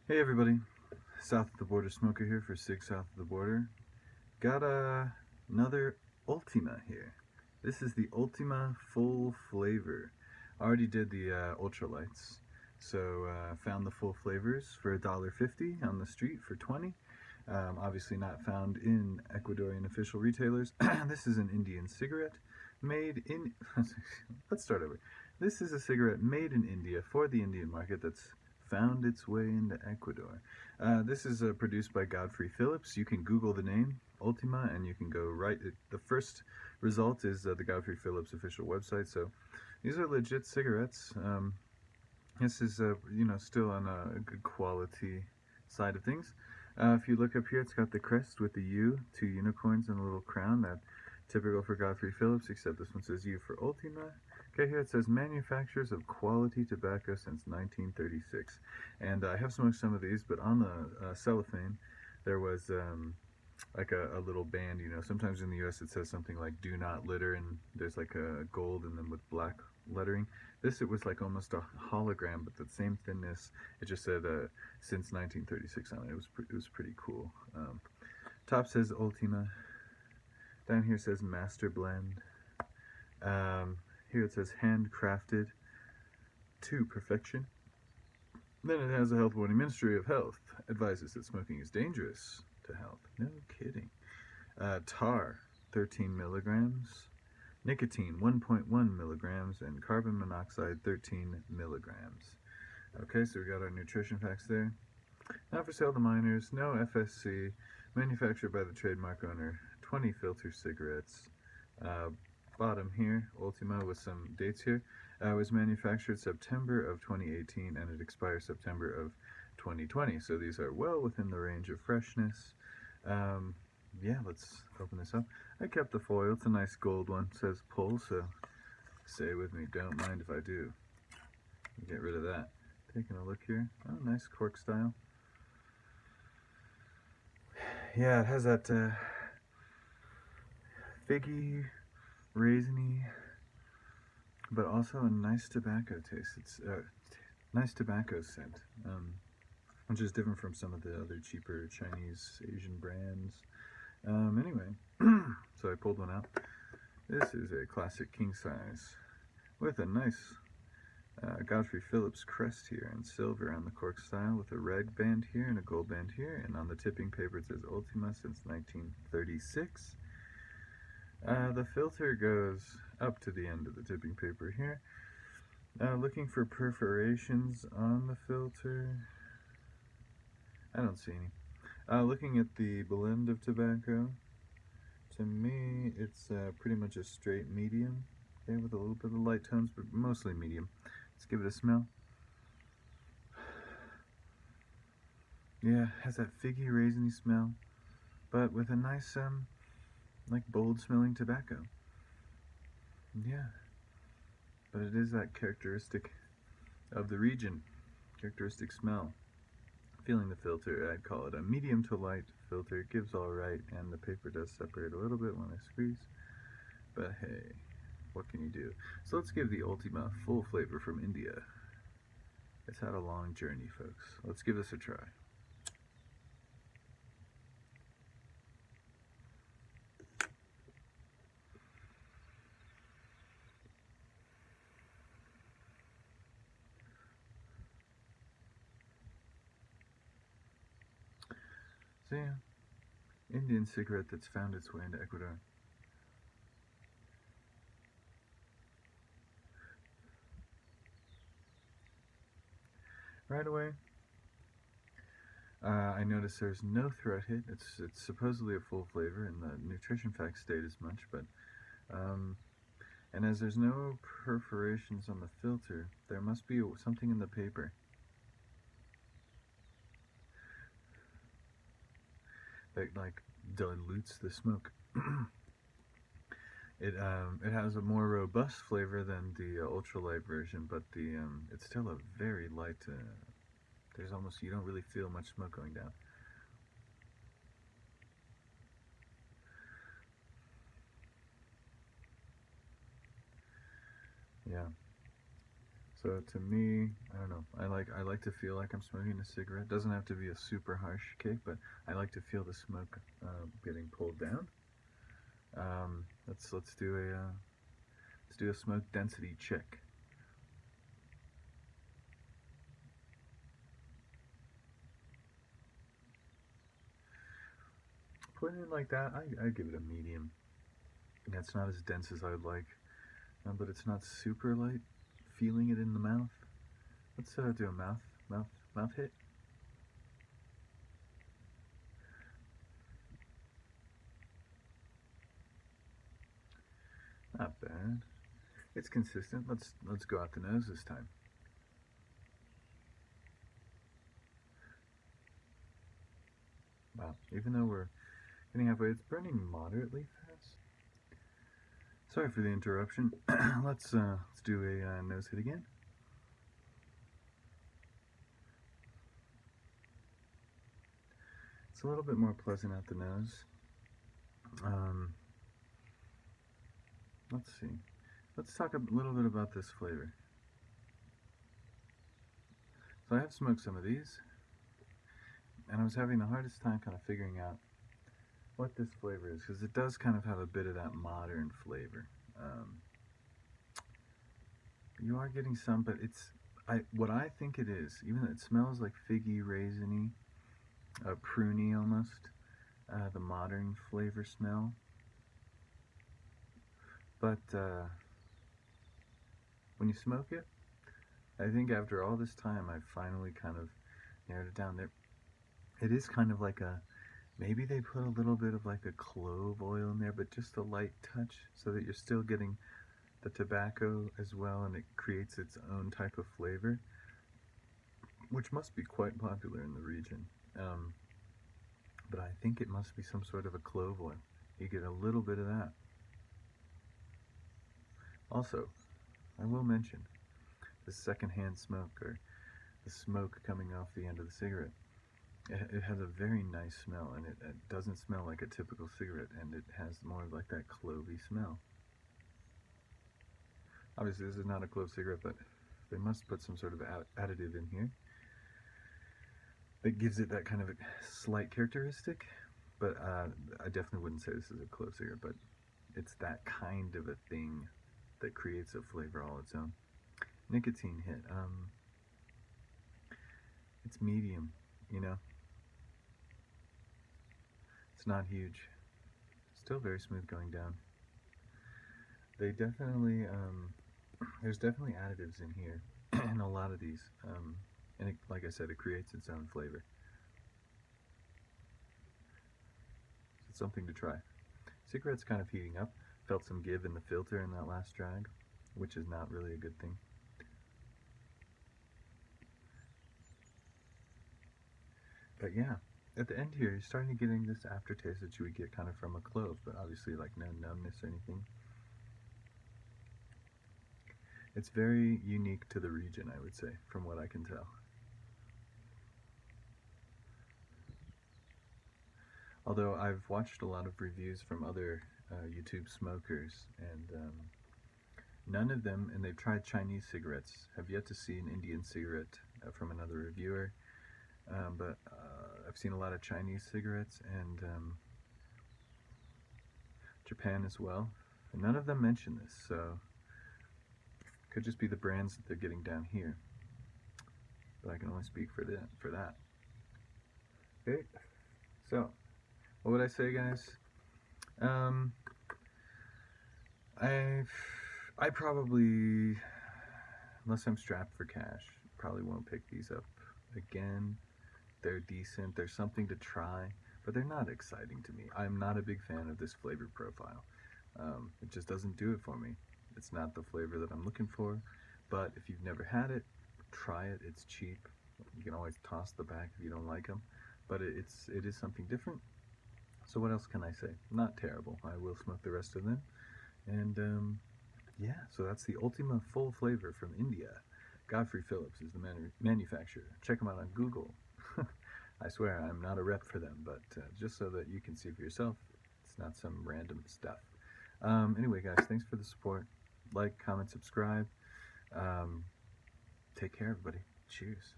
Hey everybody, South of the Border Smoker here for Sig South of the Border. Got another Ultima here. This is the Ultima Full Flavor. Already did the ultralights, so found the full flavors for $1.50 on the street for 20. Obviously not found in Ecuadorian official retailers. This is an Indian cigarette made in. Let's start over. This is a cigarette made in India for the Indian market that's found its way into Ecuador. This is produced by Godfrey Phillips. You can Google the name Ultima and you can go right. The first result is the Godfrey Phillips official website. So these are legit cigarettes. This is still on a good quality side of things. If you look up here, it's got the crest with the U, 2 unicorns and a little crown. That typical for Godfrey Phillips, except this one says U for Ultima. Okay, here it says manufacturers of quality tobacco since 1936. And I have smoked some of these, but on the cellophane, there was like a little band. Sometimes in the US it says something like do not litter, and there's like a gold and then with black lettering. This, it was like almost a hologram, but the same thinness. It just said since 1936 on it. It was pretty cool. Top says Ultima. Down here says Master Blend. Here it says handcrafted to perfection. Then it has a health warning. Ministry of Health advises that smoking is dangerous to health. No kidding. Tar, 13 milligrams. Nicotine, 1.1 milligrams. And carbon monoxide, 13 milligrams. Okay, so we got our nutrition facts there. Not for sale to minors. No FSC. Manufactured by the trademark owner. 20 filter cigarettes. Bottom here, Ultima, with some dates here. Was manufactured September of 2018 and it expires September of 2020. So these are well within the range of freshness. Yeah, let's open this up. I kept the foil. It's a nice gold one. It says pull, so say with me, don't mind if I do. Get rid of that. Taking a look here. Oh, nice cork style. Yeah, it has that figgy, raisiny, but also a nice tobacco taste. It's a nice tobacco scent, which is different from some of the other cheaper Chinese, Asian brands. Anyway, so I pulled one out. This is a classic king size with a nice Godfrey Phillips crest here in silver on the cork style, with a red band here and a gold band here, and on the tipping paper it says Ultima since 1936. The filter goes up to the end of the tipping paper here. Looking for perforations on the filter. I don't see any. Looking at the blend of tobacco, to me it's pretty much a straight medium, okay, with a little bit of light tones, but mostly medium. Let's give it a smell. Yeah, has that figgy, raisiny smell, but with a nice like bold smelling tobacco. Yeah, but it is that characteristic of the region, characteristic smell. Feeling the filter, I'd call it a medium to light filter. It gives all right, and the paper does separate a little bit when I squeeze, but hey, what can you do? So let's give the Ultima Full Flavor from India. It's had a long journey, folks. Let's give this a try. So yeah, Indian cigarette that's found its way into Ecuador. Right away, I noticed there's no throat hit. It's supposedly a full flavor, and the nutrition facts state as much, but and as there's no perforations on the filter, there must be something in the paper that like dilutes the smoke. It has a more robust flavor than the ultralight version, but it's still a very light. There's almost, you don't really feel much smoke going down. Yeah. So to me, I don't know. I like to feel like I'm smoking a cigarette. It doesn't have to be a super harsh kick, but I like to feel the smoke getting pulled down. Let's do a smoke density check. Putting it like that, I give it a medium. Yeah, it's not as dense as I would like, but it's not super light. Feeling it in the mouth. Let's do a mouth hit. Not bad. It's consistent. Let's go out the nose this time. Wow. Even though we're getting halfway, it's burning moderately fast. Sorry for the interruption. Let's do a nose hit again. It's a little bit more pleasant out the nose. Let's see. Let's talk a little bit about this flavor. So I have smoked some of these, and I was having the hardest time kind of figuring out what this flavor is, because it does kind of have a bit of that modern flavor. You are getting some, but it's what I think it is. Even though it smells like figgy, raisiny, pruny almost, the modern flavor smell. But when you smoke it, I think after all this time, I've finally kind of narrowed it down. There, it is kind of like a, maybe they put a little bit of like a clove oil in there, but just a light touch, so that you're still getting the tobacco as well, and it creates its own type of flavor, which must be quite popular in the region. But I think it must be some sort of a clove oil. You get a little bit of that. Also, I will mention the secondhand smoke, or the smoke coming off the end of the cigarette. It has a very nice smell, and it doesn't smell like a typical cigarette, and it has more of like that clovey smell. Obviously, this is not a clove cigarette, but they must put some sort of additive in here that gives it that kind of a slight characteristic. But I definitely wouldn't say this is a clove cigarette, but it's that kind of a thing that creates a flavor all its own. Nicotine hit. It's medium, you know. It's not huge. Still very smooth going down. They definitely, there's definitely additives in here, in a lot of these. And it, like I said, it creates its own flavor. It's something to try. Cigarette's kind of heating up. Felt some give in the filter in that last drag, which is not really a good thing. But yeah, at the end here, you're starting to getting this aftertaste that you would get kind of from a clove, but obviously like no numbness or anything. It's very unique to the region, I would say, from what I can tell. Although I've watched a lot of reviews from other YouTube smokers, and none of them, and they've tried Chinese cigarettes, have yet to see an Indian cigarette from another reviewer. But I've seen a lot of Chinese cigarettes, and Japan as well. And none of them mention this, so it could just be the brands that they're getting down here. But I can only speak for that. Okay, so what would I say, guys? I probably, unless I'm strapped for cash, probably won't pick these up again. They're decent. They're something to try, but they're not exciting to me. I'm not a big fan of this flavor profile. It just doesn't do it for me. It's not the flavor that I'm looking for, but if you've never had it, try it. It's cheap. You can always toss the back if you don't like them, but it is something different. So what else can I say? Not terrible. I will smoke the rest of them. And yeah, so that's the Ultima Full Flavor from India. Godfrey Phillips is the manufacturer. Check them out on Google. I swear I'm not a rep for them, but just so that you can see for yourself, it's not some random stuff. Anyway, guys, thanks for the support. Like, comment, subscribe. Take care, everybody. Cheers.